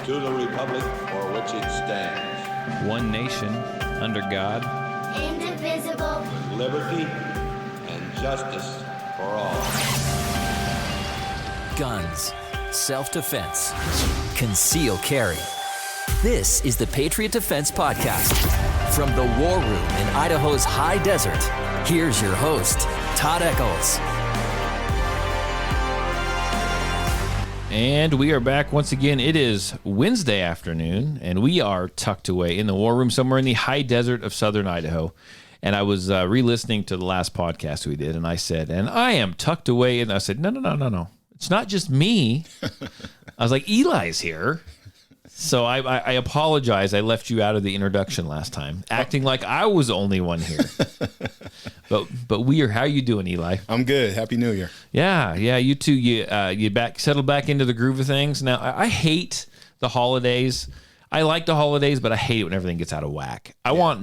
to the republic for which it stands, one nation, under God, indivisible, with liberty and justice for all. Guns, self-defense, concealed carry. This is the Patriot Defense Podcast. From the war room in Idaho's high desert, here's your host, Todd Echols. And we are back once again. It is Wednesday afternoon, and we are tucked away in the war room somewhere in the high desert of southern Idaho. And I was re-listening to the last podcast we did, and I said, and I am tucked away. And I said, no. It's not just me. I was like, Eli's here. So I apologize. I left you out of the introduction last time, acting like I was the only one here. But we are. How you doing, Eli? I'm good. Happy New Year. Yeah. You too. You settled back into the groove of things. Now I hate the holidays. I like the holidays, but I hate it when everything gets out of whack. I want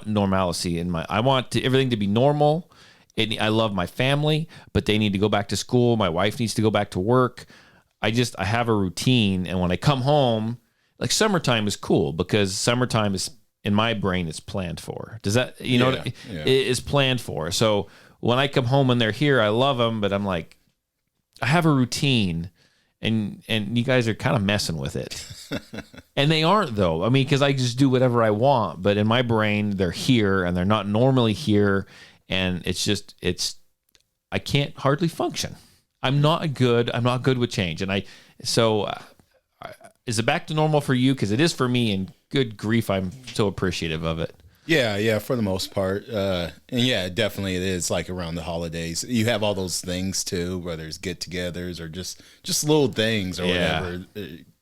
normalcy in my. I want everything to be normal. I love my family, but they need to go back to school. My wife needs to go back to work. I have a routine, and when I come home, like summertime is cool because summertime is in my brain it's planned for. Does that it is planned for? So when I come home and they're here, I love them, but I'm like, I have a routine, and you guys are kind of messing with it, and they aren't though. I mean, because I just do whatever I want, but in my brain they're here and they're not normally here, and I can't hardly function. I'm not good with change. And is it back to normal for you? Because it is for me, and good grief, I'm so appreciative of it. Yeah, for the most part. And yeah, definitely it is like around the holidays. You have all those things too, whether it's get-togethers or just little things or whatever,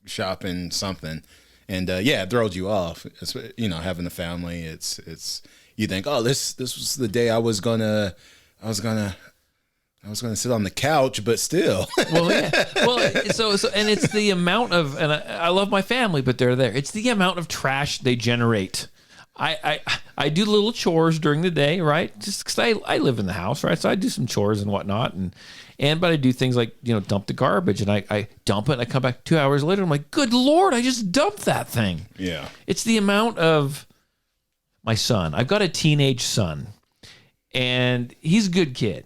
shopping, something. And it throws you off. It's, having a family, it's you think, oh, this was the day I was gonna sit on the couch, but still. Well, so and it's the amount of, and I love my family, but they're there. It's the amount of trash they generate. I do little chores during the day, right? Just because I live in the house, right? So I do some chores and whatnot, but I do things like dump the garbage, and I dump it, and I come back 2 hours later. I'm like, good Lord, I just dumped that thing. Yeah, it's the amount of my son. I've got a teenage son, and he's a good kid.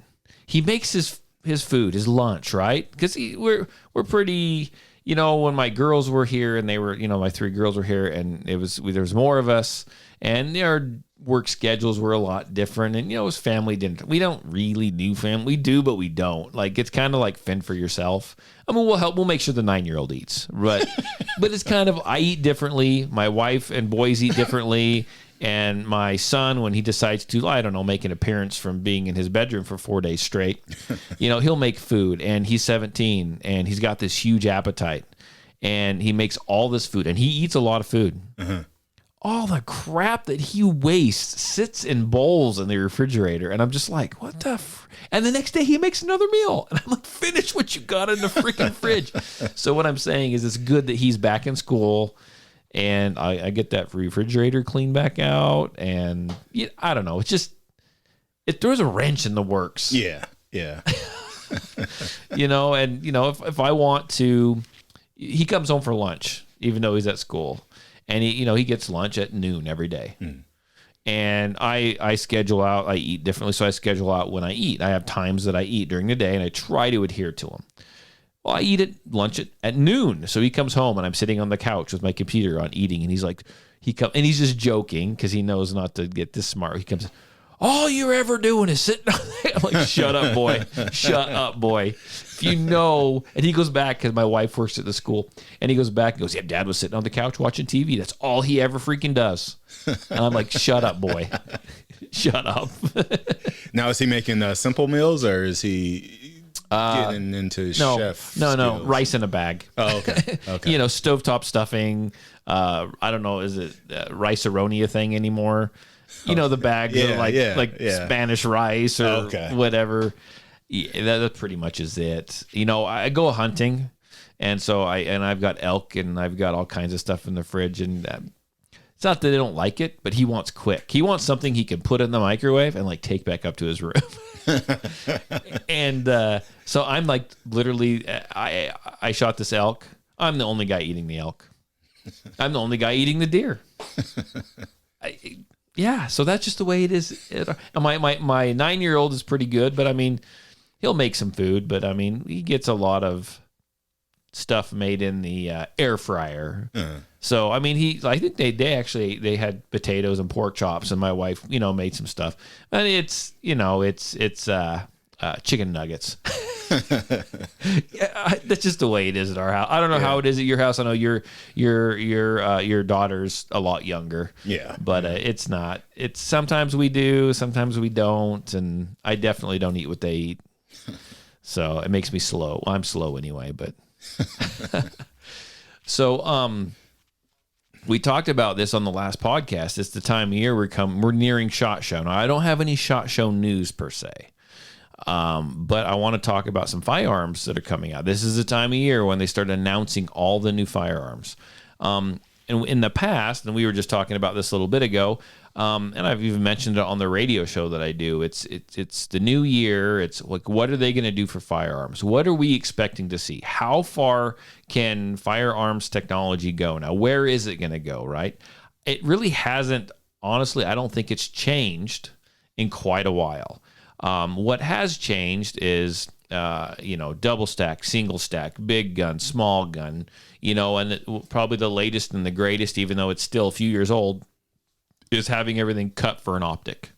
He makes his food, his lunch, right? Because we're pretty, when my girls were here and they were, my three girls were here, and there was more of us, and our work schedules were a lot different, and it was family dinner. We don't really do family. We do, but we don't. Like, it's kind of like fend for yourself. I mean, we'll make sure the 9-year-old eats, but it's kind of, I eat differently. My wife and boys eat differently. And my son, when he decides to, I don't know, make an appearance from being in his bedroom for 4 days straight, he'll make food, and he's 17, and he's got this huge appetite, and he makes all this food, and he eats a lot of food. Uh-huh. All the crap that he wastes sits in bowls in the refrigerator, and I'm just like, what the and the next day he makes another meal, and I'm like, finish what you got in the freaking fridge. So what I'm saying is it's good that he's back in school, and I get that refrigerator cleaned back out, and I don't know. It throws a wrench in the works. Yeah. If I want to, he comes home for lunch, even though he's at school, and he gets lunch at noon every day. And I schedule out. I eat differently, so I schedule out when I eat. I have times that I eat during the day, and I try to adhere to them. Well, I eat lunch at noon. So he comes home, and I'm sitting on the couch with my computer on eating, and he's like, and he's just joking because he knows not to get this smart. He comes, all you're ever doing is sitting on there. I'm like, shut up, boy. Shut up, boy. If and he goes back because my wife works at the school, and he goes back and goes, yeah, Dad was sitting on the couch watching TV. That's all he ever freaking does. And I'm like, shut up, boy. Shut up. Now, is he making simple meals, or is he getting into chef skills? Rice in a bag. Oh, okay. Stovetop stuffing. I don't know, is it rice-a-roni a thing anymore? The bags are like Spanish rice or whatever. Yeah, that pretty much is it. I go hunting, and so I've got elk, and I've got all kinds of stuff in the fridge, and it's not that they don't like it, but he wants quick. He wants something he can put in the microwave and like take back up to his room. And so I'm like, literally, I shot this elk. I'm the only guy eating the elk. I'm the only guy eating the deer. Yeah, so that's just the way it is. My 9-year-old is pretty good, but I mean, he'll make some food, but I mean, he gets a lot of stuff made in the air fryer. So I mean, I think they had potatoes and pork chops, and my wife, made some stuff, and it's chicken nuggets. Yeah, that's just the way it is at our house. I don't know how it is at your house. I know your daughter's a lot younger. Yeah, but it's not. It's sometimes we do, sometimes we don't, and I definitely don't eat what they eat. So it makes me slow. I'm slow anyway, but so we talked about this on the last podcast. It's the time of year we're nearing SHOT Show. Now I don't have any SHOT Show news per se. But I want to talk about some firearms that are coming out. This is the time of year when they start announcing all the new firearms. And in the past, and we were just talking about this a little bit ago, and I've even mentioned it on the radio show that I do. It's the new year. It's like, what are they going to do for firearms? What are we expecting to see? How far can firearms technology go? Now, where is it going to go, right? It really hasn't, honestly, I don't think it's changed in quite a while. What has changed is, double stack, single stack, big gun, small gun, and probably the latest and the greatest, even though it's still a few years old, is having everything cut for an optic,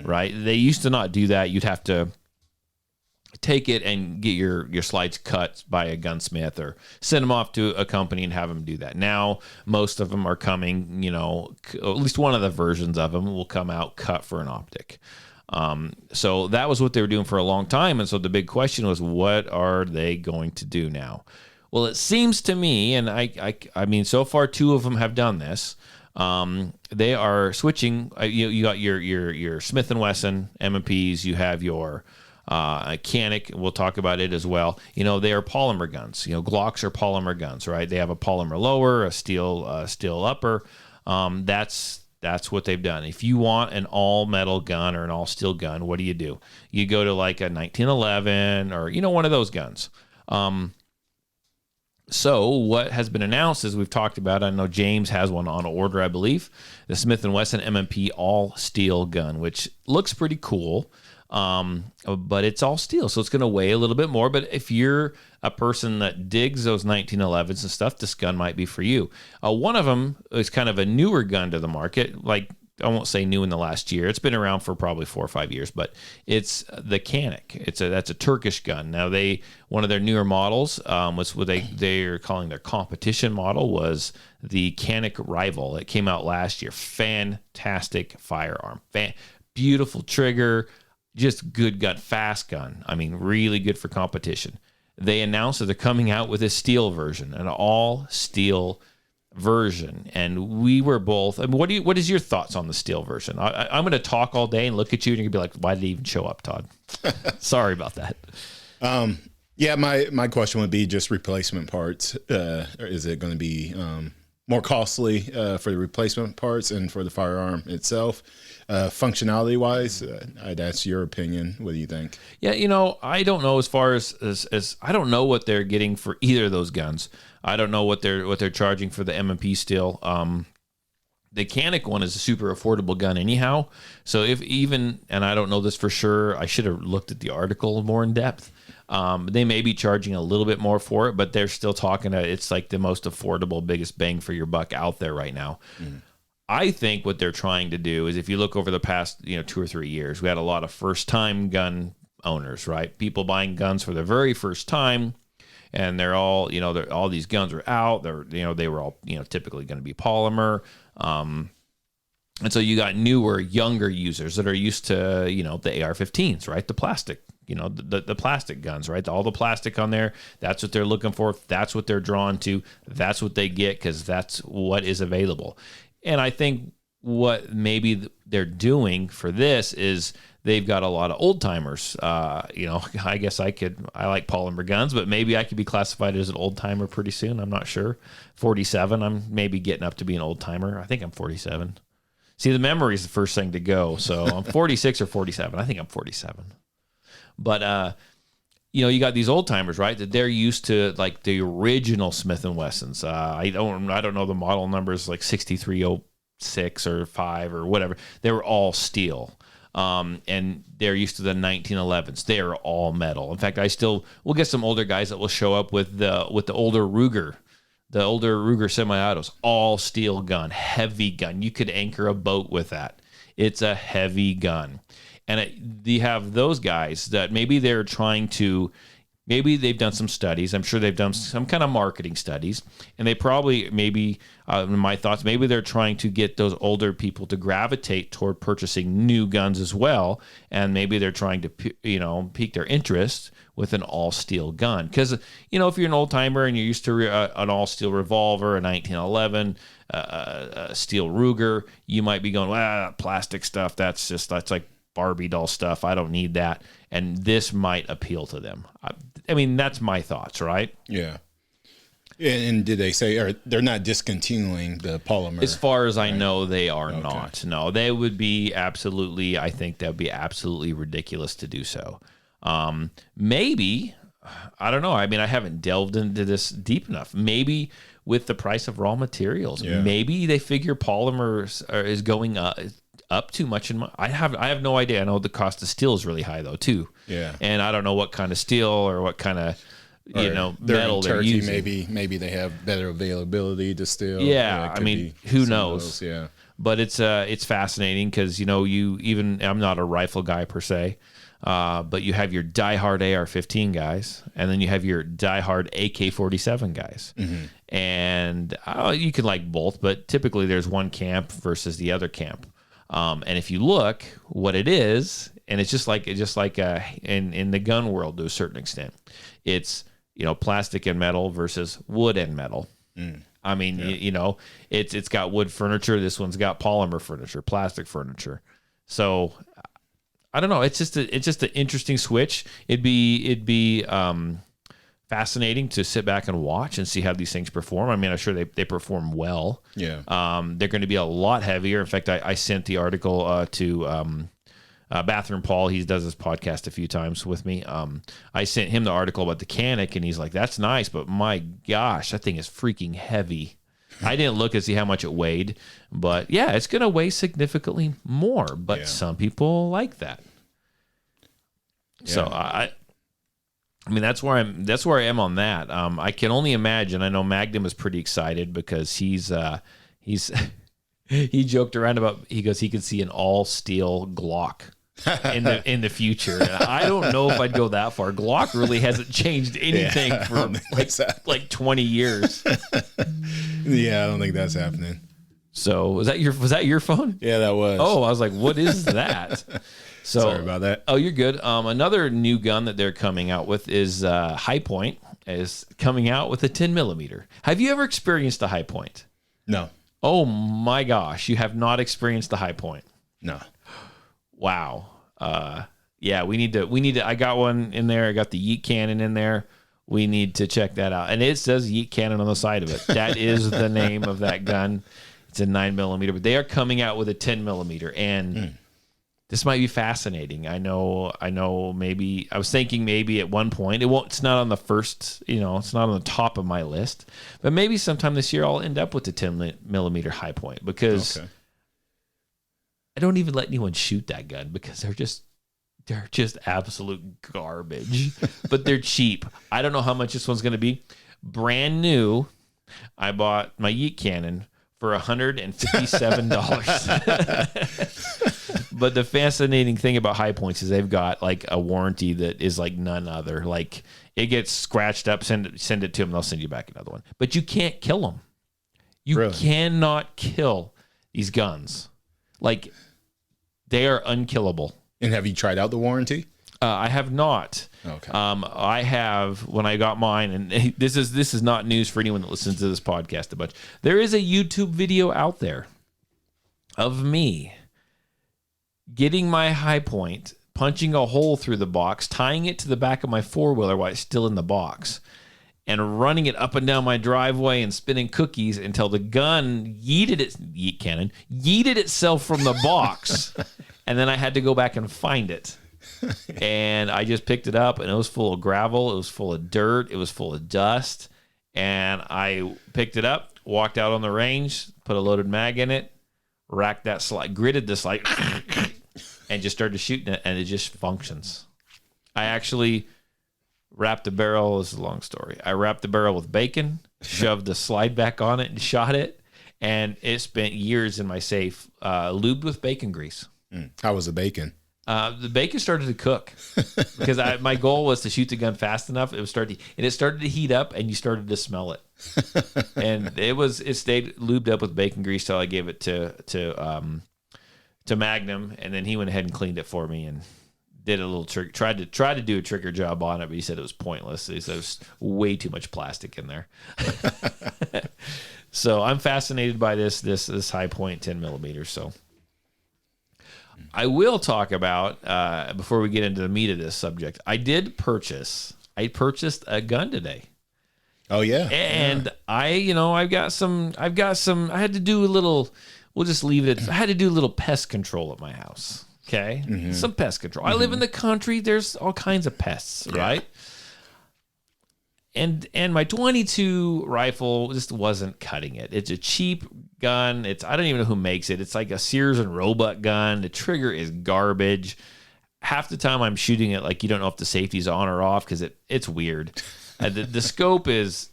right? They used to not do that. You'd have to take it and get your slides cut by a gunsmith or send them off to a company and have them do that. Now, most of them are coming, at least one of the versions of them will come out cut for an optic. So that was what they were doing for a long time. And so the big question was, what are they going to do now? Well, it seems to me, and I mean, so far 2 of them have done this. They are switching. You got your Smith & Wesson M&Ps. You have your Canic. We'll talk about it as well. They are polymer guns. Glocks are polymer guns, right? They have a polymer lower, a steel upper. That's what they've done. If you want an all-metal gun or an all-steel gun, what do? You go to like a 1911 or, one of those guns. So what has been announced, as we've talked about, I know James has one on order, I believe, the Smith & Wesson M&P all-steel gun, which looks pretty cool, but it's all steel, so it's going to weigh a little bit more. But if you're a person that digs those 1911s and stuff, this gun might be for you. One of them is kind of a newer gun to the market, like I won't say new in the last year. It's been around for probably 4 or 5 years, but it's the Canic. That's a Turkish gun. Now one of their newer models, was what they're calling their competition model, was the Canic Rival. It came out last year. Fantastic firearm. Beautiful trigger, just good gun, fast gun. I mean, really good for competition. They announced that they're coming out with a steel version, an all steel version, and we were both. I mean, what is your thoughts on the steel version? I'm going to talk all day and look at you, and you're going to be like, "Why did it even show up, Todd?" Sorry about that. Yeah, my question would be just replacement parts. Is it going to be more costly for the replacement parts and for the firearm itself? Functionality wise, I'd ask your opinion. What do you think? Yeah, I don't know as far as I don't know what they're getting for either of those guns. I don't know what they're charging for the M&P still. The Canic one is a super affordable gun anyhow. So and I don't know this for sure, I should have looked at the article more in depth. They may be charging a little bit more for it, but they're still talking it's like the most affordable, biggest bang for your buck out there right now. I think what they're trying to do is, if you look over the past 2 or 3 years, we had a lot of first-time gun owners, right? People buying guns for the very first time, and they're all, all these guns are out. They were all, typically going to be polymer. And so you got newer, younger users that are used to, the AR-15s, right? The plastic, the plastic guns, right? All the plastic on there. That's what they're looking for. That's what they're drawn to. That's what they get because that's what is available. And I think what maybe they're doing for this is they've got a lot of old timers. I guess I like polymer guns, but maybe I could be classified as an old timer pretty soon. I'm not sure. 47. I'm maybe getting up to be an old timer. I think I'm 47. See, the memory is the first thing to go. So I'm 46 or 47. I think I'm 47. But you got these old timers, right? That they're used to like the original Smith and Wessons. I don't know the model numbers, like 6306 or 5 or whatever. They were all steel. And they're used to the 1911s. They're all metal. In fact, we'll get some older guys that will show up with the older Ruger. The older Ruger semi-autos, all steel gun, heavy gun. You could anchor a boat with that. It's a heavy gun. And you have those guys that maybe they're trying to, maybe they've done some studies. I'm sure they've done some kind of marketing studies. And they probably, maybe, in my thoughts, maybe they're trying to get those older people to gravitate toward purchasing new guns as well. And maybe they're trying to, pique their interest with an all-steel gun. Because, if you're an old-timer and you're used to an all-steel revolver, a 1911, a steel Ruger, you might be going, well, plastic stuff, that's like Barbie doll stuff. I don't need that. And this might appeal to them. I mean, that's my thoughts, right? Yeah. And did they say they're not discontinuing the polymer? As far as I know, they are not. No, they would be absolutely, I think that would be absolutely ridiculous to do so. Maybe, I don't know. I mean, I haven't delved into this deep enough. Maybe with the price of raw materials, maybe they figure polymers is going up too much. I have no idea. I know the cost of steel is really high though too. Yeah. And I don't know what kind of steel or what kind of metal they're using. Maybe they have better availability to steel. Yeah. I mean, who knows? Yeah. But it's fascinating because I'm not a rifle guy per se. But you have your diehard AR-15 guys, and then you have your diehard AK-47 guys. Mm-hmm. And you can like both, but typically there's one camp versus the other camp. And if you look what it is, and it's just like in the gun world to a certain extent, it's plastic and metal versus wood and metal. Mm. I mean, it's got wood furniture. This one's got polymer furniture, plastic furniture. So I don't know. It's just an interesting switch. It'd be fascinating to sit back and watch and see how these things perform. I mean, I'm sure they perform well. Yeah. They're going to be a lot heavier. In fact, I sent the article to Bathroom Paul. He does this podcast a few times with me. I sent him the article about the Canic, and he's like, "That's nice, but my gosh, that thing is freaking heavy." I didn't look and see how much it weighed, but yeah, it's going to weigh significantly more. But some people like that. Yeah. So I mean, that's where I am on that. I can only imagine. I know Magnum is pretty excited because he's he joked around about, he goes, he could see an all steel Glock in the future. And I don't know if I'd go that far. Glock really hasn't changed anything for like 20 years. Yeah, I don't think that's happening. So was that your phone? Yeah, that was. Oh, I was like, what is that? So, sorry about that. Oh, you're good. Another new gun that they're coming out with is High Point is coming out with a 10 millimeter. Have you ever experienced a High Point? No. Oh my gosh, you have not experienced the High Point. No. Wow. Yeah, we need to. I got one in there. I got the Yeet cannon in there. We need to check that out. And it says Yeet cannon on the side of it. That is the name of that gun. It's a 9 millimeter, but they are coming out with a 10 millimeter, and this might be fascinating. I know. Maybe I was thinking maybe at one point it's not on the first. It's not on the top of my list, but maybe sometime this year I'll end up with the 10 millimeter High Point because I don't even let anyone shoot that gun because they're just absolute garbage. But they're cheap. I don't know how much this one's going to be. Brand new. I bought my Yeet cannon for $157. But the fascinating thing about High Points is they've got like a warranty that is like none other. Like it gets scratched up, send it to them, they'll send you back another one. But you can't kill them. You cannot kill these guns. Like they are unkillable. And have you tried out the warranty? I have not. Okay. I have when I got mine, and this is not news for anyone that listens to this podcast a bunch. There is a YouTube video out there of me getting my High Point, punching a hole through the box, tying it to the back of my four-wheeler while it's still in the box, and running it up and down my driveway and spinning cookies until the gun yeeted itself from the box, and then I had to go back and find it. And I just picked it up, and it was full of gravel. It was full of dirt. It was full of dust. And I picked it up, walked out on the range, put a loaded mag in it, racked that slide, gridded the slide, and just started shooting it, and it just functions. I actually wrapped the barrel. This is a long story. I wrapped the barrel with bacon, shoved the slide back on it, and shot it. And it spent years in my safe, lubed with bacon grease. How was the bacon? The bacon started to cook because my goal was to shoot the gun fast enough. It started to heat up, and you started to smell it. And it stayed lubed up with bacon grease till I gave it to Magnum, and then he went ahead and cleaned it for me and did a little trick. Tried to do a trigger job on it, but he said it was pointless. He said there was way too much plastic in there. So I'm fascinated by this high point 10 millimeters. So I will talk about, before we get into the meat of this subject, I purchased a gun today. Oh yeah. And I had to do a little, we'll just leave it. I had to do a little pest control at my house. Okay. Some pest control. I live in the country. There's all kinds of pests, right? And my 22 rifle just wasn't cutting it. It's a cheap gun. I don't even know who makes it. It's like a Sears and Roebuck gun. The trigger is garbage. Half the time I'm shooting it like you don't know if the safety's on or off because it's weird. The scope is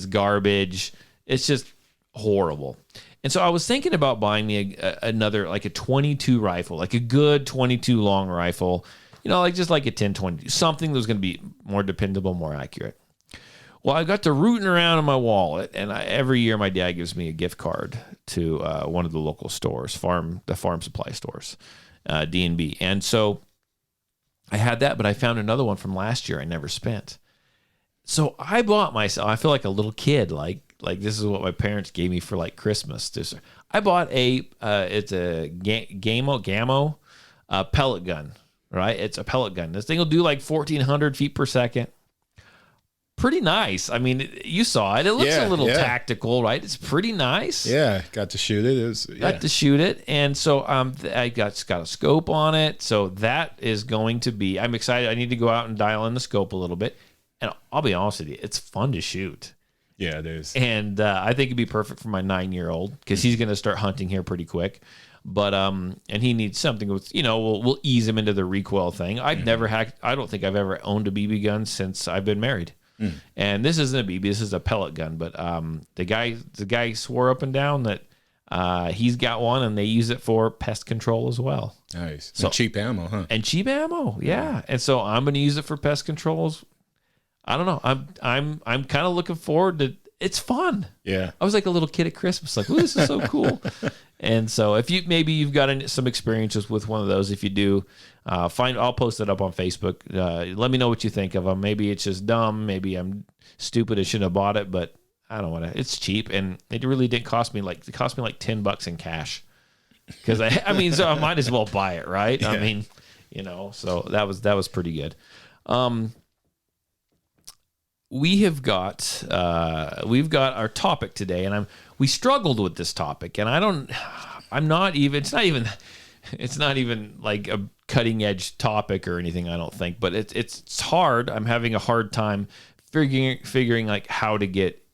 garbage. It's just horrible. And so I was thinking about buying me another, like a 22 rifle, like a good 22 long rifle, like just like a 10-22, something that was going to be more dependable, more accurate. Well, I got to rooting around in my wallet, and every year my dad gives me a gift card to one of the local stores, the farm supply stores, D&B. And so I had that, but I found another one from last year I never spent. So I bought myself, I feel like a little kid, like this is what my parents gave me for like Christmas. I bought it's a Gammo pellet gun, right? It's a pellet gun. This thing will do like 1,400 feet per second. Pretty nice. I mean, you saw it. It looks a little tactical, right? It's pretty nice. Yeah, got to shoot it. Got to shoot it, and so I got a scope on it. So that is going to be. I'm excited. I need to go out and dial in the scope a little bit, and I'll be honest with you, it's fun to shoot. Yeah, it is. And I think it'd be perfect for my 9-year-old because he's going to start hunting here pretty quick. But and he needs something with we'll ease him into the recoil thing. I don't think I've ever owned a BB gun since I've been married. And this isn't a BB, this is a pellet gun. But the guy swore up and down that he's got one, and they use it for pest control as well. Nice. So and cheap ammo, huh? And cheap ammo, yeah. And so I'm going to use it for pest controls. I don't know. I'm kind of looking forward to. It's fun. Yeah. I was like a little kid at Christmas, like, "Ooh, this is so cool." And so if you've got some experiences with one of those, if you do, I'll post it up on Facebook. Let me know what you think of them. Maybe it's just dumb. Maybe I'm stupid. I shouldn't have bought it, but I don't want to. It's cheap, and it really didn't cost me like $10 in cash. Because so I might as well buy it, right? Yeah. I mean, so that was pretty good. We've got our topic today, and we struggled with this topic, and it's not even like a cutting edge topic or anything, I don't think, but it's hard. I'm having a hard time figuring like how to get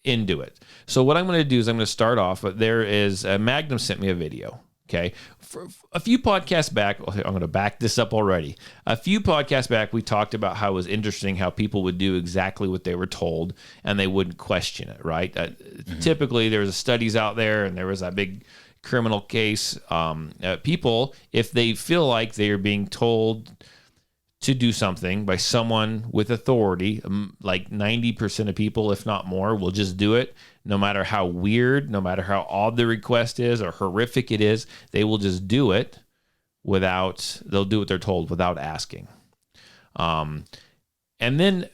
into it. So what I'm going to do is I'm going to start off, but Magnum sent me a video. Okay. For a few podcasts back, I'm going to back this up already. A few podcasts back, we talked about how it was interesting how people would do exactly what they were told and they wouldn't question it, right? Typically, there was studies out there, and there was that big criminal case. People, if they feel like they are being told to do something by someone with authority, like 90% of people, if not more, will just do it. No matter how weird, no matter how odd the request is or horrific it is, they will just do it they'll do what they're told without asking. And then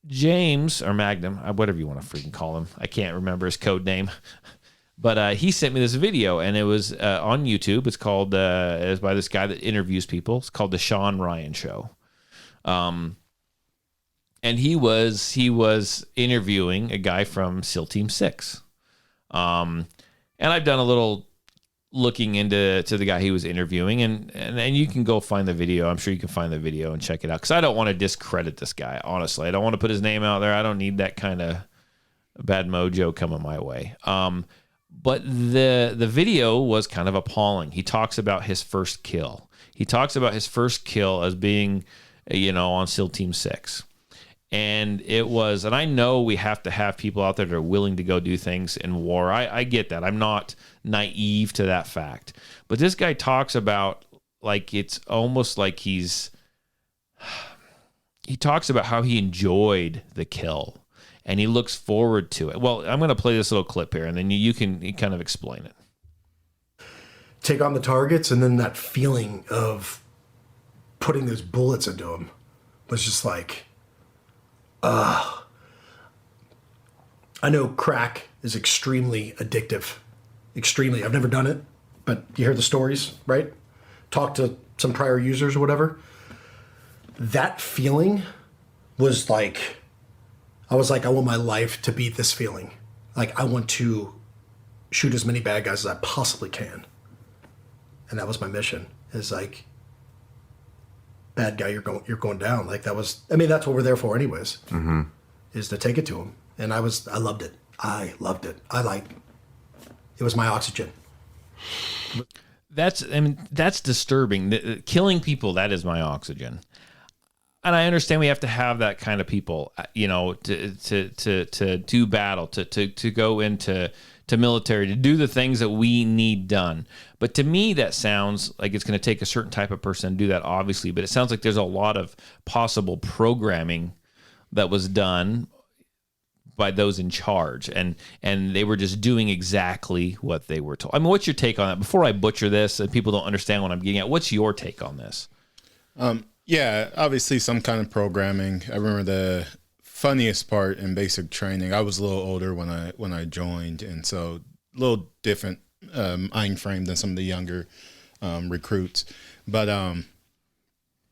James, or Magnum, whatever you want to freaking call him, I can't remember his code name, but he sent me this video, and it was on YouTube. It's called, it's by this guy that interviews people. It's called The Sean Ryan Show. And he was interviewing a guy from SEAL Team 6. And I've done a little looking into the guy he was interviewing, and you can go find the video. I'm sure you can find the video and check it out, because I don't want to discredit this guy. Honestly, I don't want to put his name out there. I don't need that kind of bad mojo coming my way. But the video was kind of appalling. He talks about his first kill. He talks about his first kill as being, on SEAL Team 6. And and I know we have to have people out there that are willing to go do things in war. I get that. I'm not naive to that fact. But this guy talks about, like, it's almost like he talks about how he enjoyed the kill and he looks forward to it. Well, I'm going to play this little clip here, and then you can kind of explain it. Take on the targets, and then that feeling of putting those bullets into them was just like, I know crack is extremely addictive. Extremely. I've never done it, but you hear the stories, right? Talk to some prior users or whatever. That feeling was like, I was like, I want my life to be this feeling. Like, I want to shoot as many bad guys as I possibly can. And that was my mission. Is like, bad guy, you're going down. Like, that was, I mean, that's what we're there for anyways, is to take it to him. And I loved it. I loved it. It was my oxygen. That's disturbing. Killing people, that is my oxygen. And I understand we have to have that kind of people, to do battle, to go into military, to do the things that we need done. But to me, that sounds like it's going to take a certain type of person to do that, obviously. But it sounds like there's a lot of possible programming that was done by those in charge, and they were just doing exactly what they were told. I mean, what's your take on that? Before I butcher this and people don't understand what I'm getting at, what's your take on this? Yeah, obviously some kind of programming. I remember the funniest part in basic training. I was a little older when I joined, and so a little different mind frame than some of the younger recruits. But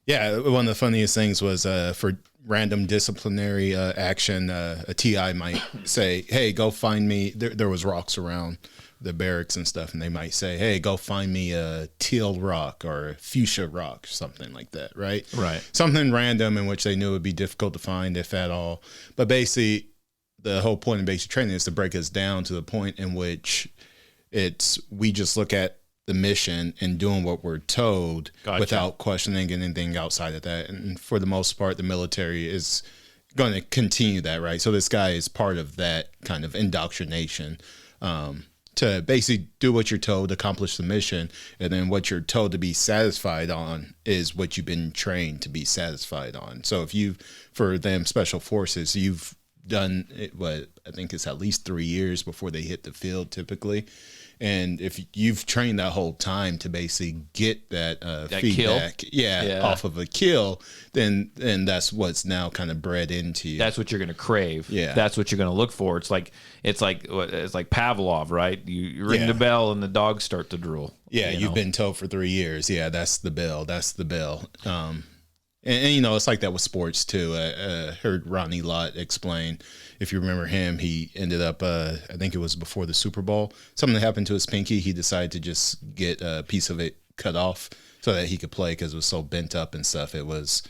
yeah, one of the funniest things was for random disciplinary action, a TI might say, "Hey, go find me." There was rocks around the barracks and stuff, and they might say, "Hey, go find me a teal rock or a fuchsia rock," something like that, right? Right. Something random in which they knew it would be difficult to find, if at all. But basically, the whole point of basic training is to break us down to the point in which we just look at the mission and doing what we're told. Gotcha. Without questioning anything outside of that. And for the most part, the military is going to continue that, right? So this guy is part of that kind of indoctrination, to basically do what you're told, accomplish the mission, and then what you're told to be satisfied on is what you've been trained to be satisfied on. So for them special forces, you've done what I think is at least 3 years before they hit the field typically. And if you've trained that whole time to basically get that feedback, off of a kill, then that's what's now kind of bred into you. That's what you're going to crave. Yeah, that's what you're going to look for. It's like Pavlov, right? You ring the bell and the dogs start to drool. Yeah, you've been told for 3 years. Yeah, that's the bill. That's the bill. And it's like that with sports too. I heard Ronnie Lott explain. If you remember him, he ended up, I think it was before the Super Bowl, something happened to his pinky. He decided to just get a piece of it cut off so that he could play because it was so bent up and stuff. It was,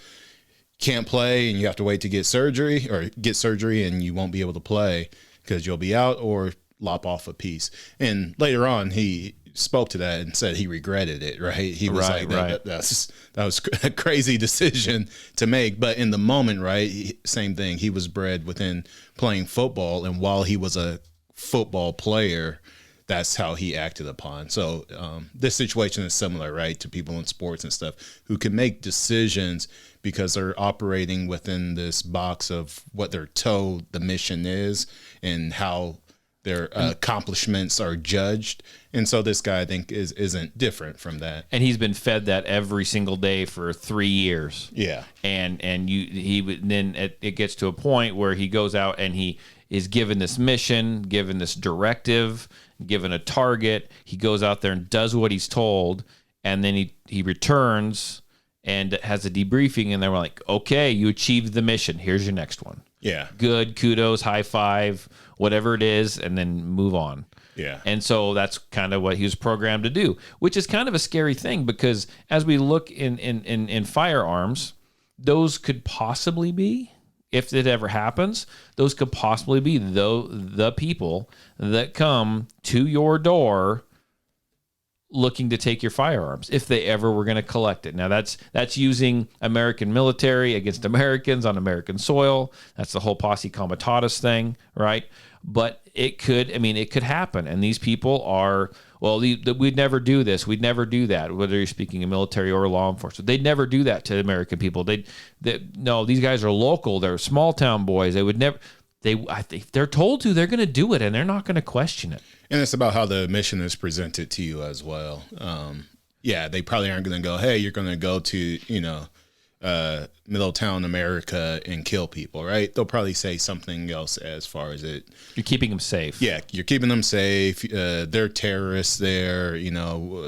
can't play and you have to wait to get surgery and you won't be able to play because you'll be out, or lop off a piece. And later on, he spoke to that and said he regretted it, right? He was that was a crazy decision to make. But in the moment, right, same thing. He was bred within playing football, and while he was a football player, that's how he acted upon. So this situation is similar, right, to people in sports and stuff who can make decisions because they're operating within this box of what they're told the mission is and how their accomplishments are judged. And so this guy, I think, isn't different from that. And he's been fed that every single day for 3 years. Yeah. And it gets to a point where he goes out and he is given this mission, given this directive, given a target. He goes out there and does what he's told, and then he returns and has a debriefing, and they're like, okay, you achieved the mission. Here's your next one. Yeah. Good, kudos, high five, whatever it is, and then move on. Yeah. And so that's kind of what he was programmed to do, which is kind of a scary thing because as we look in firearms, those could possibly be, if it ever happens, those could possibly be the people that come to your door looking to take your firearms if they ever were going to collect it. Now that's using American military against Americans on American soil. That's the whole posse comitatus thing, right? But it could happen. And these people are, well, we'd never do this. We'd never do that. Whether you're speaking of military or law enforcement, they'd never do that to American people. No, these guys are local. They're small town boys. They would never, if they're told to, they're going to do it and they're not going to question it. And it's about how the mission is presented to you as well. They probably aren't going to go, hey, you're going to go to, Middletown, America and kill people, right? They'll probably say something else as far as it. You're keeping them safe. Yeah, you're keeping them safe. They're terrorists there.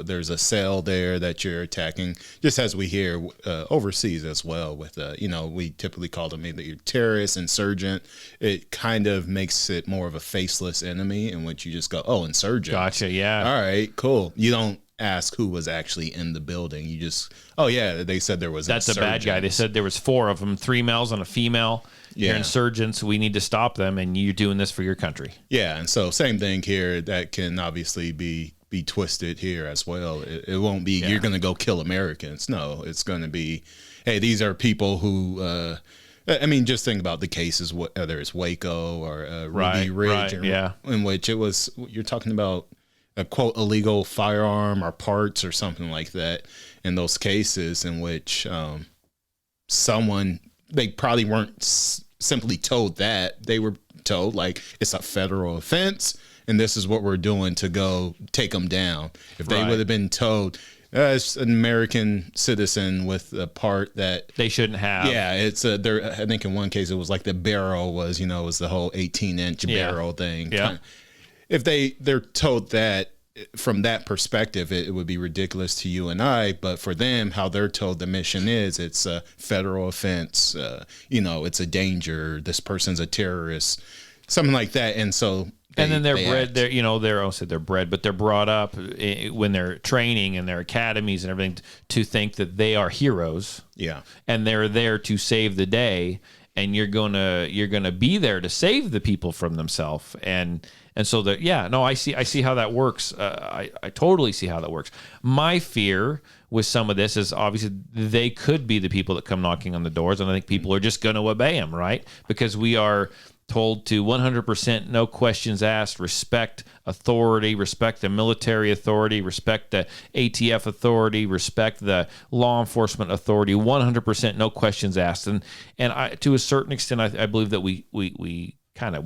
There's a cell there that you're attacking, just as we hear overseas as well with, we typically call them either terrorist, insurgent. It kind of makes it more of a faceless enemy in which you just go, oh, insurgent. Gotcha, yeah. All right, cool. You don't ask who was actually in the building. You just, oh yeah, they said there was. That's a bad guy. They said there was 4 of them, 3 males and a female. Yeah. They're insurgents. We need to stop them, and you're doing this for your country. Yeah, and so same thing here. That can obviously be twisted here as well. It won't be you're going to go kill Americans. No, it's going to be, hey, these are people who. Just think about the cases, whether it's Waco or Ruby Ridge, in which it was. You're talking about a quote illegal firearm or parts or something like that in those cases in which they probably weren't simply told that. They were told like it's a federal offense and this is what we're doing to go take them down. If they would have been told it's an American citizen with a part that they shouldn't have. Yeah, it's I think in one case it was like the barrel was was the whole 18-inch barrel thing. Yeah. If they're told that from that perspective, it would be ridiculous to you and I, but for them, how they're told the mission is, it's a federal offense, it's a danger, this person's a terrorist, something like that. And so they're bred, they're bred, but they're brought up when they're training in their academies and everything to think that they are heroes. Yeah. And they're there to save the day, and you're gonna be there to save the people from themselves. And so I see how that works. I totally see how that works. My fear with some of this is obviously they could be the people that come knocking on the doors, and I think people are just going to obey them, right? Because we are told to 100% no questions asked, respect authority, respect the military authority, respect the ATF authority, respect the law enforcement authority, 100% no questions asked. And I, to a certain extent, I believe that we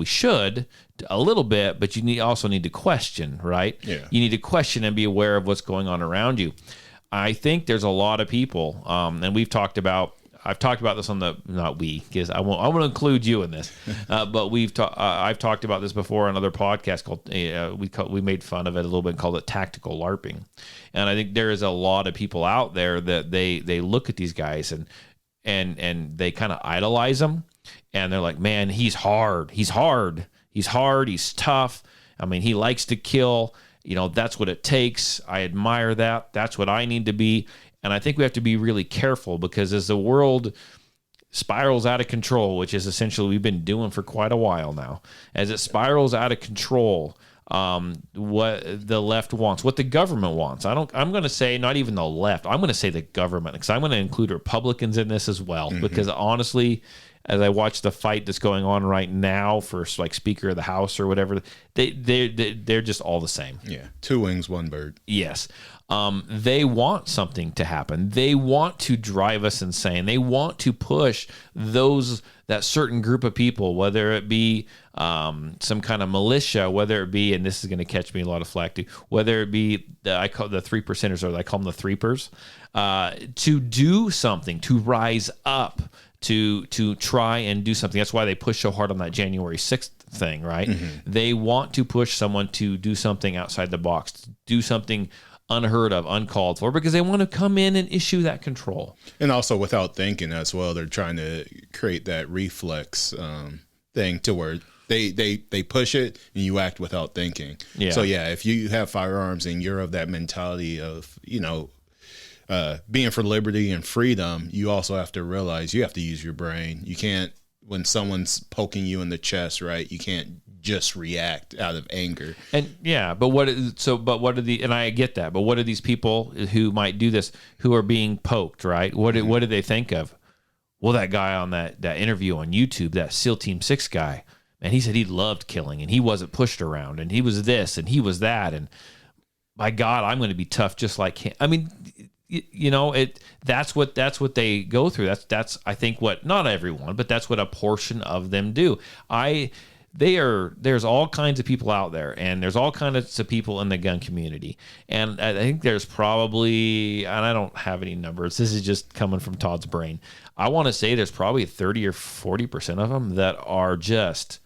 should a little bit, but you also need to question, right? Yeah. You need to question and be aware of what's going on around you. I think there's a lot of people, and I've talked about this on because I won't include you in this, but I've talked about this before on other podcasts called, we made fun of it a little bit and called it tactical LARPing. And I think there is a lot of people out there that they look at these guys and they kind of idolize them. And they're like, man, he's hard. He's tough. I mean, he likes to kill. That's what it takes. I admire that. That's what I need to be. And I think we have to be really careful because as the world spirals out of control, which is essentially we've been doing for quite a while now, as it spirals out of control, what the left wants, what the government wants. I'm going to say not even the left. I'm going to say the government, because I'm going to include Republicans in this as well. Mm-hmm. Because honestly, as I watch the fight that's going on right now for like Speaker of the House or whatever, they're just all the same. Yeah, 2 wings, 1 bird. Yes. They want something to happen. They want to drive us insane. They want to push that certain group of people, whether it be some kind of militia, whether it be, and this is going to catch me a lot of flack too, whether it be I call the 3%ers, or I call them the threepers, to do something, to rise up, to try and do something. That's why they push so hard on that January 6th thing, right? Mm-hmm. They want to push someone to do something outside the box, to do something unheard of, uncalled for, because they want to come in and issue that control. And also without thinking as well, they're trying to create that reflex thing to where They push it and you act without thinking. Yeah. So yeah, if you have firearms and you're of that mentality of, being for liberty and freedom, you also have to realize you have to use your brain. You can't, when someone's poking you in the chest, right, you can't just react out of anger. And but what are the, and I get that, but what are these people who might do this, who are being poked, right? What do they think of? Well, that guy on that interview on YouTube, that SEAL Team 6 guy, and he said he loved killing and he wasn't pushed around and he was this and he was that. And by God, I'm going to be tough just like him. I mean, that's what they go through. That's I think what, not everyone, but that's what a portion of them do. There's all kinds of people out there, and there's all kinds of people in the gun community. And I think there's probably, and I don't have any numbers, this is just coming from Todd's brain, I want to say there's probably 30 or 40% of them that are just,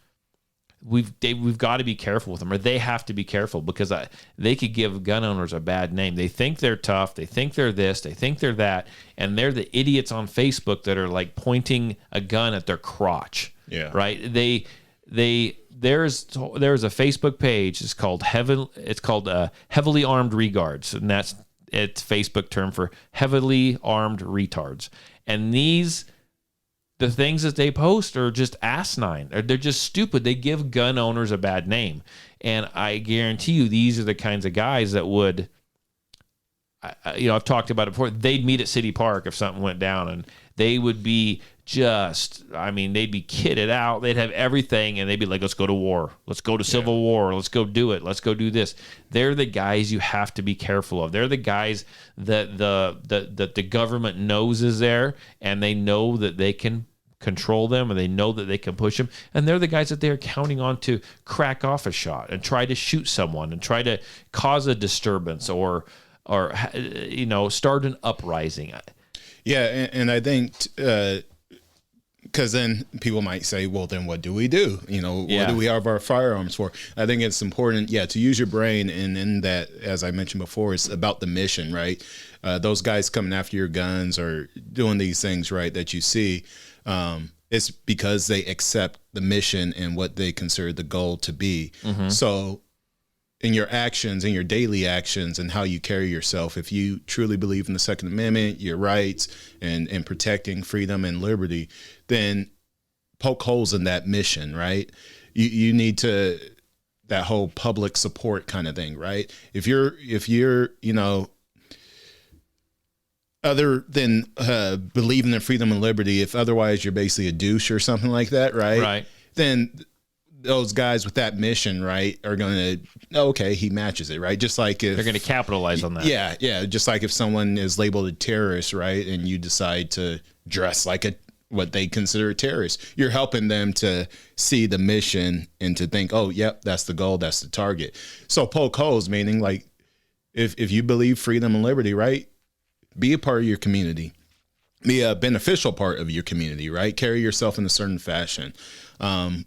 we've got to be careful with them, or they have to be careful, because they could give gun owners a bad name. They think they're tough, they think they're this, they think they're that, and they're the idiots on Facebook that are like pointing a gun at their crotch. Yeah. Right? There's a Facebook page. It's called Heavily Armed Regards, and it's Facebook term for heavily armed retards. And the things that they post are just asinine. They're just stupid. They give gun owners a bad name, and I guarantee you, these are the kinds of guys that would. I've talked about it before. They'd meet at City Park if something went down, and they would be they'd be kitted out. They'd have everything, and they'd be like, let's go to war. Let's go to civil war. Let's go do it. Let's go do this. They're the guys you have to be careful of. They're the guys that the government knows is there, and they know that they can control them, and they know that they can push them. And they're the guys that they're counting on to crack off a shot and try to shoot someone and try to cause a disturbance or start an uprising. Yeah, and I think because then people might say, well, then what do we do? What do we have our firearms for? I think it's important, to use your brain. And in that, as I mentioned before, it's about the mission, right? Those guys coming after your guns or doing these things, right, that you see, it's because they accept the mission and what they consider the goal to be. Mm-hmm. So in your actions, in your daily actions, and how you carry yourself, if you truly believe in the Second Amendment, your rights, and protecting freedom and liberty, then poke holes in that mission, right? You need to, that whole public support kind of thing, right? If you're other than believing in freedom and liberty, if otherwise you're basically a douche or something like that, right? Right. Then those guys with that mission, right, are going to, okay, he matches it, right? Just like if they're going to capitalize on that. Yeah. Just like if someone is labeled a terrorist, right, and you decide to dress like what they consider a terrorist, you're helping them to see the mission and to think, oh, yep, that's the goal, that's the target. So poke holes, meaning like if you believe freedom and liberty, right, be a part of your community. Be a beneficial part of your community, right? Carry yourself in a certain fashion.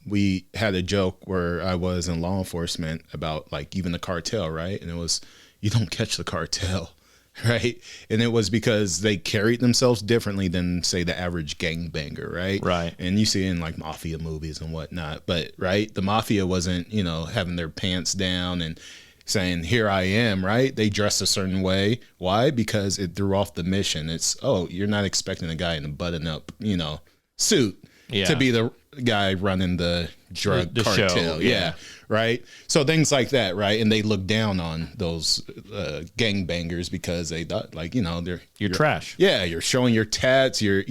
We had a joke where I was in law enforcement about like even the cartel, right? And it was, you don't catch the cartel, right? And it was because they carried themselves differently than, say, the average gangbanger, right? Right. And you see in like mafia movies and whatnot, but right, the mafia wasn't, having their pants down and saying, here I am, right? They dressed a certain way. Why? Because it threw off the mission. It's, you're not expecting a guy in a button-up, suit to be the guy running the drug cartel. Show, yeah. Right? So things like that, right? And they look down on those gangbangers because they thought, like, you're trash. Yeah, you're showing your tats, you're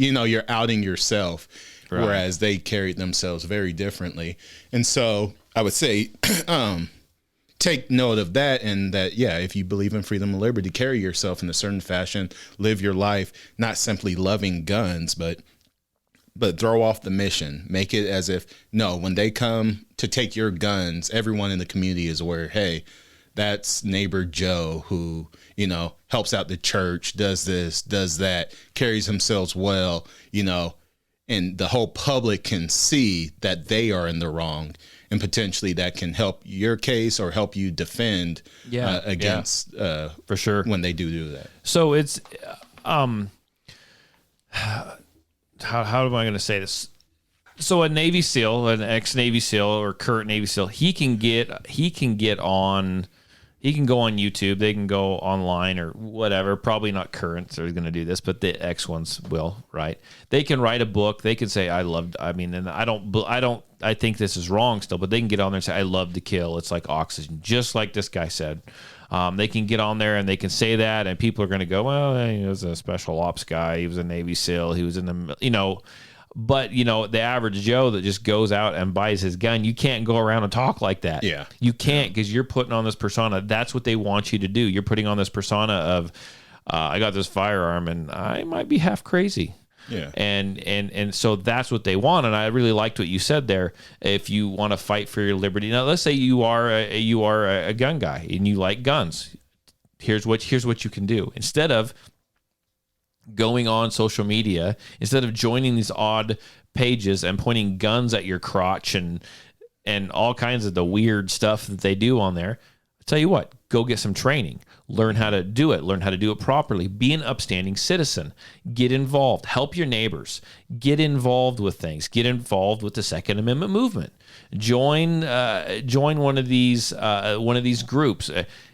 outing yourself. Right. Whereas they carried themselves very differently. And so I would say, take note of that, and that, if you believe in freedom and liberty, carry yourself in a certain fashion, live your life, not simply loving guns, but throw off the mission. Make it as if, no, when they come to take your guns, everyone in the community is aware, hey, that's neighbor Joe who, helps out the church, does this, does that, carries himself well, and the whole public can see that they are in the wrong. And potentially that can help your case or help you defend against for sure when they do that. So it's how am I going to say this? So a Navy SEAL, an ex-Navy SEAL or current Navy SEAL, he can go on YouTube. They can go online or whatever. Probably not current, so he's going to do this, but the ex ones will, right? They can write a book. They can say, I think this is wrong still, but they can get on there and say, I love to kill. It's like oxygen, just like this guy said. They can get on there and they can say that, and people are going to go, well, he was a special ops guy. He was a Navy SEAL. He was in the, But, the average Joe that just goes out and buys his gun, you can't go around and talk like that. Yeah. You can't, because you're putting on this persona. That's what they want you to do. You're putting on this persona of, I got this firearm and I might be half crazy. Yeah. And so that's what they want. And I really liked what you said there. If you want to fight for your liberty. Now, let's say you are a gun guy and you like guns. Here's what you can do. Instead of going on social media, instead of joining these odd pages and pointing guns at your crotch and all kinds of the weird stuff that they do on there, I tell you what, go get some training, learn how to do it properly, be an upstanding citizen, get involved, help your neighbors, get involved with things, get involved with the Second Amendment movement, join one of these groups.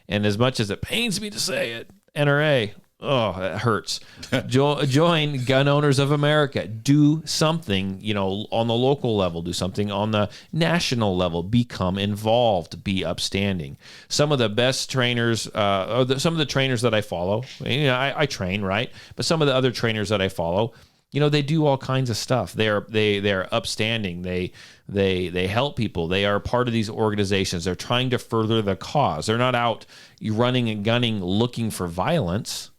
And as much as it pains me to say it, NRA, oh, it hurts. Join Gun Owners of America. Do something, on the local level. Do something on the national level. Become involved. Be upstanding. Some of the best trainers, some of the trainers that I follow, I train, right? But some of the other trainers that I follow, they do all kinds of stuff. They're upstanding. They help people. They are part of these organizations. They're trying to further the cause. They're not out running and gunning looking for violence.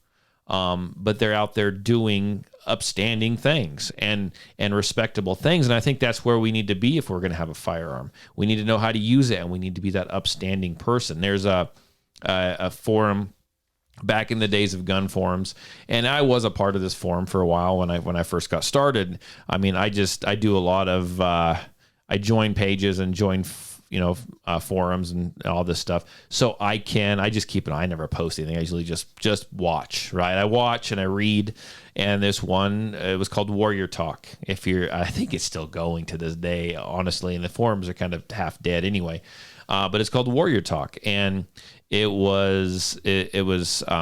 But they're out there doing upstanding things and respectable things. And I think that's where we need to be if we're going to have a firearm. We need to know how to use it, and we need to be that upstanding person. There's a forum back in the days of gun forums, and I was a part of this forum for a while when I first got started. I mean, I do a lot of I join pages and join forums and all this stuff. So I just keep an eye. I never post anything. I usually just watch, right? I watch and I read. And this one, it was called Warrior Talk. I think it's still going to this day, honestly. And the forums are kind of half dead anyway. But it's called Warrior Talk. And it was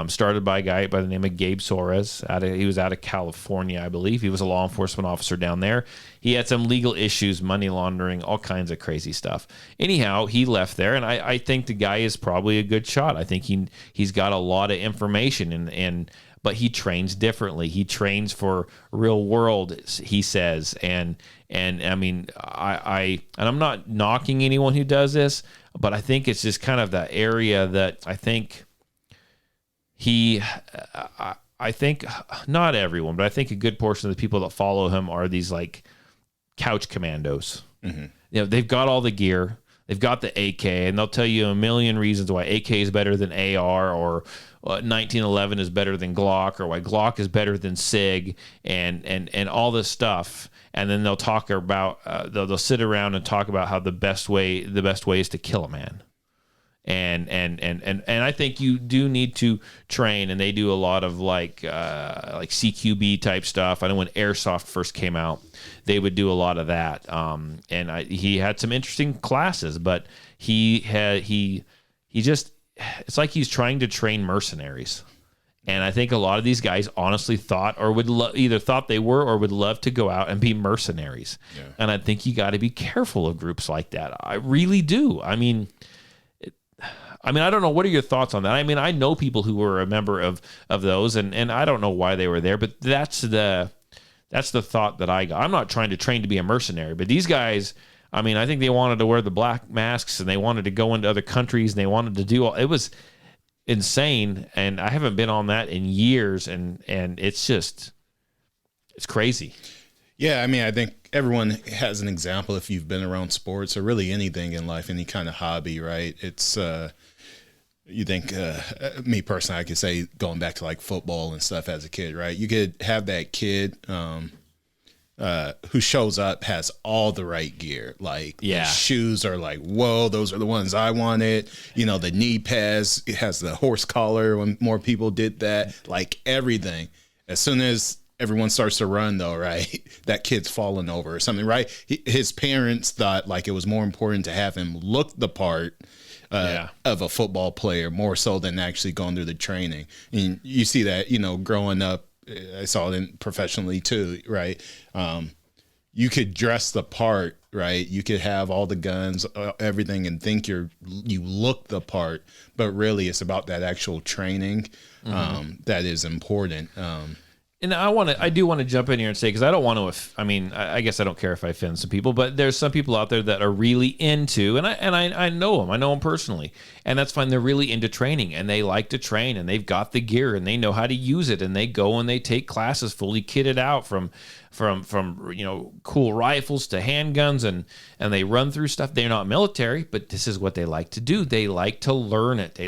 started by a guy by the name of Gabe Soares. He was out of California, I believe. He was a law enforcement officer down there. He had some legal issues, money laundering, all kinds of crazy stuff. Anyhow, he left there, and I think the guy is probably a good shot. I think he's got a lot of information, but he trains differently. He trains for real world, he says, and I mean, I'm not knocking anyone who does this, but I think it's just kind of the area that I think I think not everyone, but I think a good portion of the people that follow him are these like couch commandos. Mm-hmm. They've got all the gear, they've got the AK, and they'll tell you a million reasons why AK is better than AR, or 1911 is better than Glock, or why Glock is better than SIG, and all this stuff. And then they'll talk about they'll sit around and talk about how the best way is to kill a man. And I think you do need to train, and they do a lot of like CQB type stuff. I know when airsoft first came out, they would do a lot of that. He had some interesting classes, but he just, it's like he's trying to train mercenaries. And I think a lot of these guys honestly thought, or would either thought they were, or would love to go out and be mercenaries. Yeah. And I think you got to be careful of groups like that. I really do. I mean, I don't know. What are your thoughts on that? I mean, I know people who were a member of those, and I don't know why they were there, but that's the thought that I got. I'm not trying to train to be a mercenary, but these guys, I mean, I think they wanted to wear the black masks, and they wanted to go into other countries, and they wanted to do all. It was insane, and I haven't been on that in years, and it's crazy. Yeah, I mean, I think everyone has an example if you've been around sports or really anything in life, any kind of hobby, right? It's you think me personally, I could say going back to like football and stuff as a kid, right? You could have that kid who shows up, has all the right gear. Like, the shoes are like, whoa, those are the ones I wanted. The knee pads, it has the horse collar when more people did that, like everything. As soon as everyone starts to run though, right? That kid's falling over or something, right? His parents thought like it was more important to have him look the part of a football player more so than actually going through the training. And you see that, growing up, I saw it professionally too, right? You could dress the part, right? You could have all the guns, everything, and think you look the part, but really it's about that actual training that is important. And I do want to jump in here and say, because I don't want to, I guess I don't care if I offend some people, but there's some people out there that are really into, and I know them. I know them personally, and that's fine. They're really into training, and they like to train, and they've got the gear, and they know how to use it, and they go and they take classes fully kitted out from cool rifles to handguns, and they run through stuff. They're not military, but this is what they like to do. They like to learn it.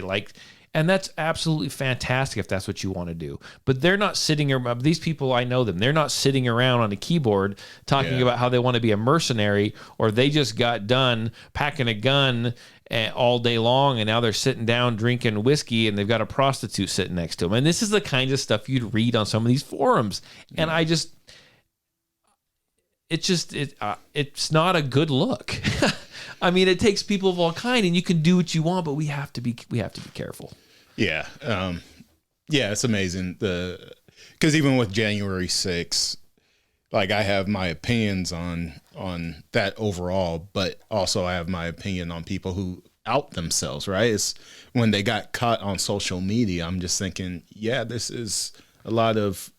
And that's absolutely fantastic if that's what you want to do. But they're not sitting around. These people, I know them. They're not sitting around on a keyboard talking about how they want to be a mercenary, or they just got done packing a gun all day long, and now they're sitting down drinking whiskey, and they've got a prostitute sitting next to them. And this is the kind of stuff you'd read on some of these forums. And it's not a good look. I mean, it takes people of all kind, and you can do what you want, but we have to be careful. Yeah. It's amazing. Because even with January 6th, like I have my opinions on that overall, but also I have my opinion on people who out themselves, right? It's when they got caught on social media, I'm just thinking, this is a lot of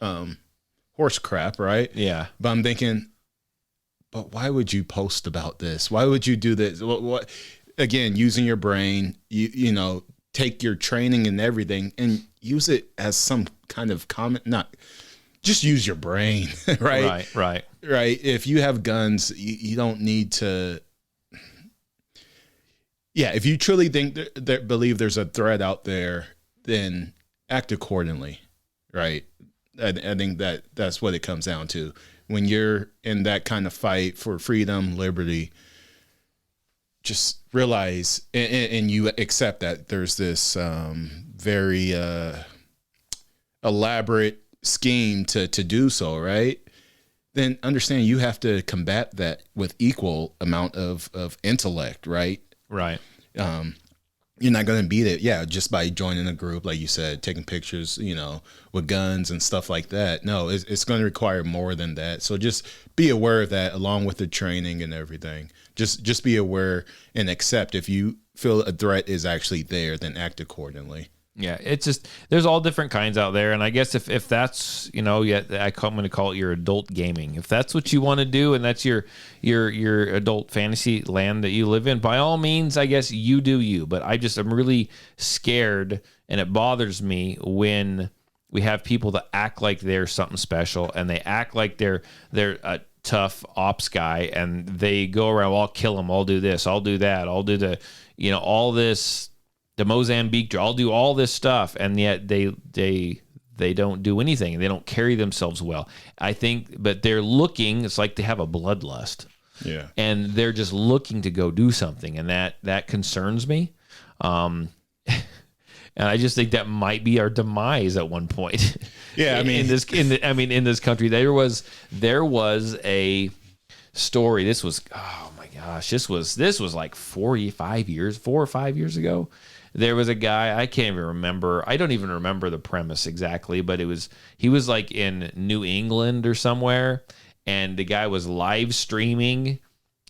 horse crap, right? Yeah. But I'm thinking, but why would you post about this? Why would you do this? What again, using your brain, you take your training and everything and use it as some kind of comment, not just use your brain, right? Right. If you have guns, you don't need to. Yeah. If you truly think believe there's a threat out there, then act accordingly. Right. I think that's what it comes down to. When you're in that kind of fight for freedom, liberty, just realize and you accept that there's this very elaborate scheme to do so, right? Then understand you have to combat that with equal amount of intellect, right? Right. You're not going to beat it, just by joining a group, like you said, taking pictures, with guns and stuff like that. No, it's going to require more than that. So just be aware of that, along with the training and everything. Just be aware and accept if you feel a threat is actually there, then act accordingly. Yeah, it's just there's all different kinds out there, and I guess if that's I'm going to call it your adult gaming. If that's what you want to do, and that's your adult fantasy land that you live in, by all means, I guess you do you. But I'm really scared, and it bothers me when we have people that act like they're something special, and they act like they're a tough ops guy, and they go around, well, I'll kill him, I'll do this, I'll do that, I'll do the all this. The Mozambique, I'll do all this stuff, and yet they don't do anything. They don't carry themselves well. I think, but they're looking. It's like they have a bloodlust, and they're just looking to go do something, and that concerns me. And I just think that might be our demise at one point. Yeah, in this country, there was a story. This was, oh my gosh, this was like 4 or 5 years ago. There was a guy, I can't even remember. I don't even remember the premise exactly, but he was like in New England or somewhere, and the guy was live streaming,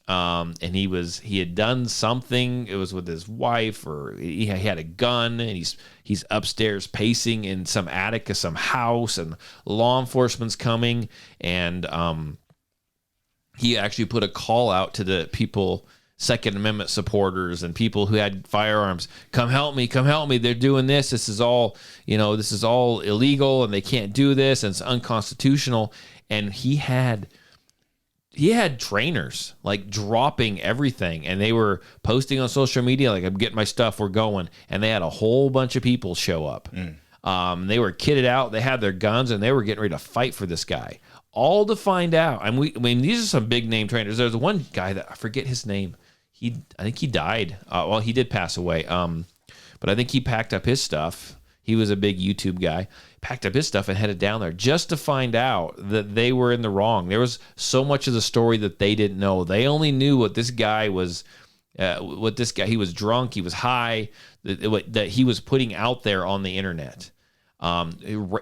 and he had done something. It was with his wife, or he had a gun, and he's upstairs pacing in some attic of some house, and law enforcement's coming, and he actually put a call out to the people, Second Amendment supporters and people who had firearms. Come help me. They're doing this. This is all illegal, and they can't do this, and it's unconstitutional. And he had trainers like dropping everything, and they were posting on social media like, I'm getting my stuff, we're going. And they had a whole bunch of people show up. They were kitted out, they had their guns, and they were getting ready to fight for this guy. All to find out. I mean, these are some big name trainers. There's one guy that I forget his name. I think he died. He did pass away. But I think he packed up his stuff. He was a big YouTube guy. Packed up his stuff and headed down there just to find out that they were in the wrong. There was so much of the story that they didn't know. They only knew what this guy was, he was drunk, he was high, that he was putting out there on the internet.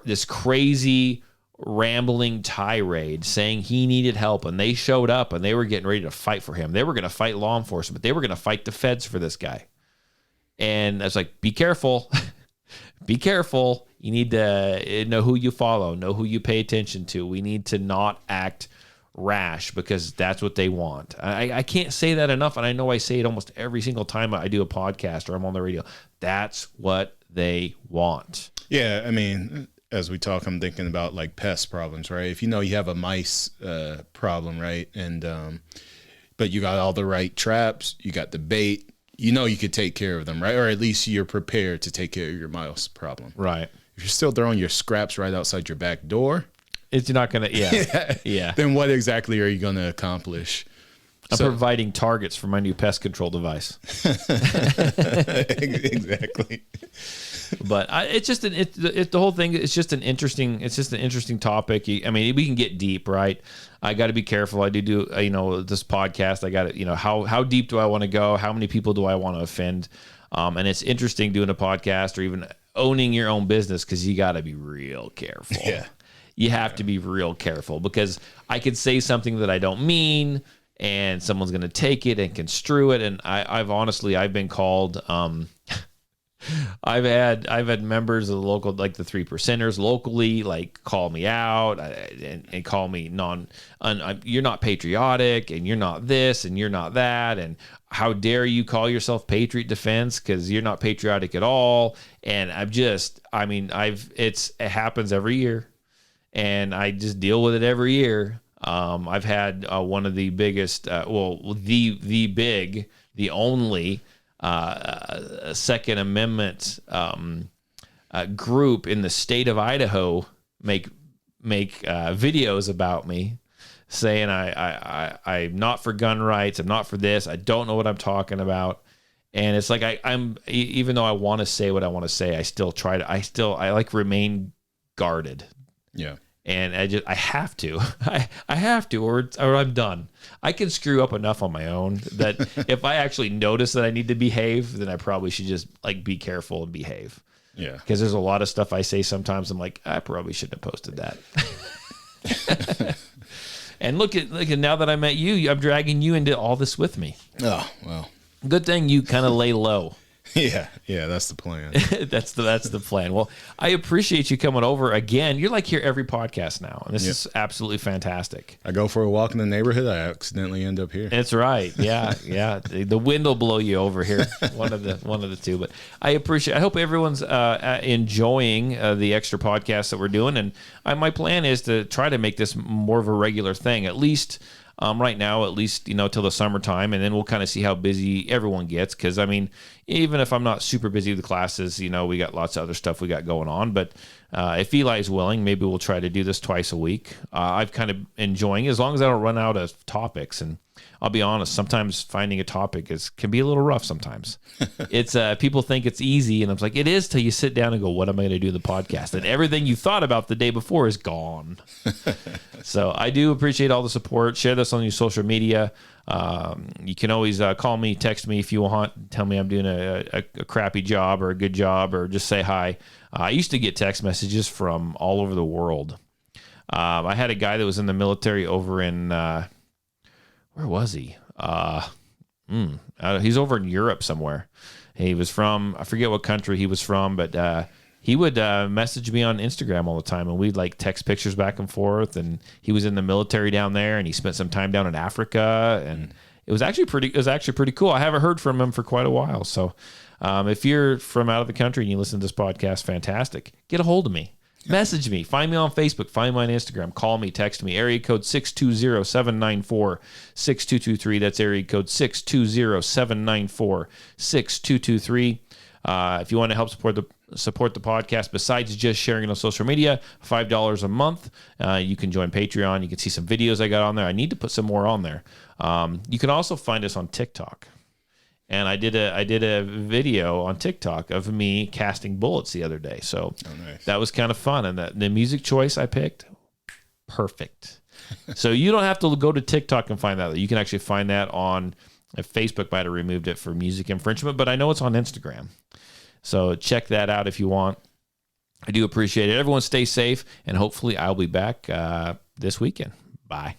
This crazy rambling tirade saying he needed help, and they showed up and they were getting ready to fight for him. They were going to fight law enforcement. They were going to fight the feds for this guy. And I was like, be careful. Be careful. You need to know who you follow, know who you pay attention to. We need to not act rash because that's what they want. I can't say that enough, and I know I say it almost every single time I do a podcast or I'm on the radio. That's what they want. Yeah, I mean, as we talk, I'm thinking about like pest problems, right? If you know you have a mice problem, right, and but you got all the right traps, you got the bait, you know you could take care of them, right? Or at least you're prepared to take care of your mouse problem. Right. If you're still throwing your scraps right outside your back door, it's not going to, yeah. Then what exactly are you going to accomplish? I'm providing targets for my new pest control device. Exactly. But it's just the whole thing. It's just an interesting topic. I mean, we can get deep, right? I got to be careful. I do this podcast. I got to, how deep do I want to go? How many people do I want to offend? And it's interesting doing a podcast or even owning your own business because you got to be real careful. Yeah. You have to be real careful because I could say something that I don't mean, and someone's going to take it and construe it. And I've been called. I've had members of the local, like the 3%ers locally, like call me out and call me you're not patriotic and you're not this and you're not that. And how dare you call yourself Patriot Defense? Cause you're not patriotic at all. And it happens every year and I just deal with it every year. I've had one of the biggest, the only Second Amendment group in the state of Idaho make videos about me saying I'm not for gun rights. I'm not for this. I don't know what I'm talking about. And it's like I'm even though I want to say what I want to say, I still remain guarded. Yeah. And I have to, I have to, or I'm done. I can screw up enough on my own that if I actually notice that I need to behave, then I probably should just like be careful and behave. Yeah. Because there's a lot of stuff I say sometimes I'm like, I probably shouldn't have posted that. And look at now that I met you, I'm dragging you into all this with me. Oh, well. Good thing you kind of lay low. Yeah, that's the plan. That's the plan. Well, I appreciate you coming over again. You're like here every podcast now, and this is absolutely fantastic. I go for a walk in the neighborhood, I accidentally end up here. That's right. Yeah. The wind will blow you over here. One of the two. But I hope everyone's enjoying the extra podcasts that we're doing, and my plan is to try to make this more of a regular thing, at least. Right now, at least, till the summertime, and then we'll kind of see how busy everyone gets. Because, even if I'm not super busy with the classes, we got lots of other stuff we got going on. But if Eli's willing, maybe we'll try to do this twice a week. I've kind of enjoying it, as long as I don't run out of topics. And I'll be honest, sometimes finding a topic can be a little rough sometimes. It's people think it's easy, and I'm like, it is till you sit down and go, what am I going to do in the podcast? And everything you thought about the day before is gone. So I do appreciate all the support. Share this on your social media. You can always call me, text me if you want. Tell me I'm doing a crappy job or a good job, or just say hi. I used to get text messages from all over the world. I had a guy that was in the military over in, where was he? He's over in Europe somewhere. He was from, I forget what country he was from, but he would message me on Instagram all the time, and we'd like text pictures back and forth. And he was in the military down there, and he spent some time down in Africa, and it was actually pretty cool. I haven't heard from him for quite a while. So if you're from out of the country and you listen to this podcast, fantastic. Get a hold of me. Message me. Find me on Facebook. Find me on Instagram. Call me. Text me. Area code 620-794-6223. That's area code 620-794-6223. If you want to help support the podcast, besides just sharing it on social media, $5 a month. You can join Patreon. You can see some videos I got on there. I need to put some more on there. You can also find us on TikTok. And I did a video on TikTok of me casting bullets the other day. So nice. That was kind of fun. And the music choice I picked, perfect. So you don't have to go to TikTok and find that. You can actually find that on Facebook. Might have removed it for music infringement, but I know it's on Instagram. So check that out if you want. I do appreciate it. Everyone stay safe, and hopefully I'll be back this weekend. Bye.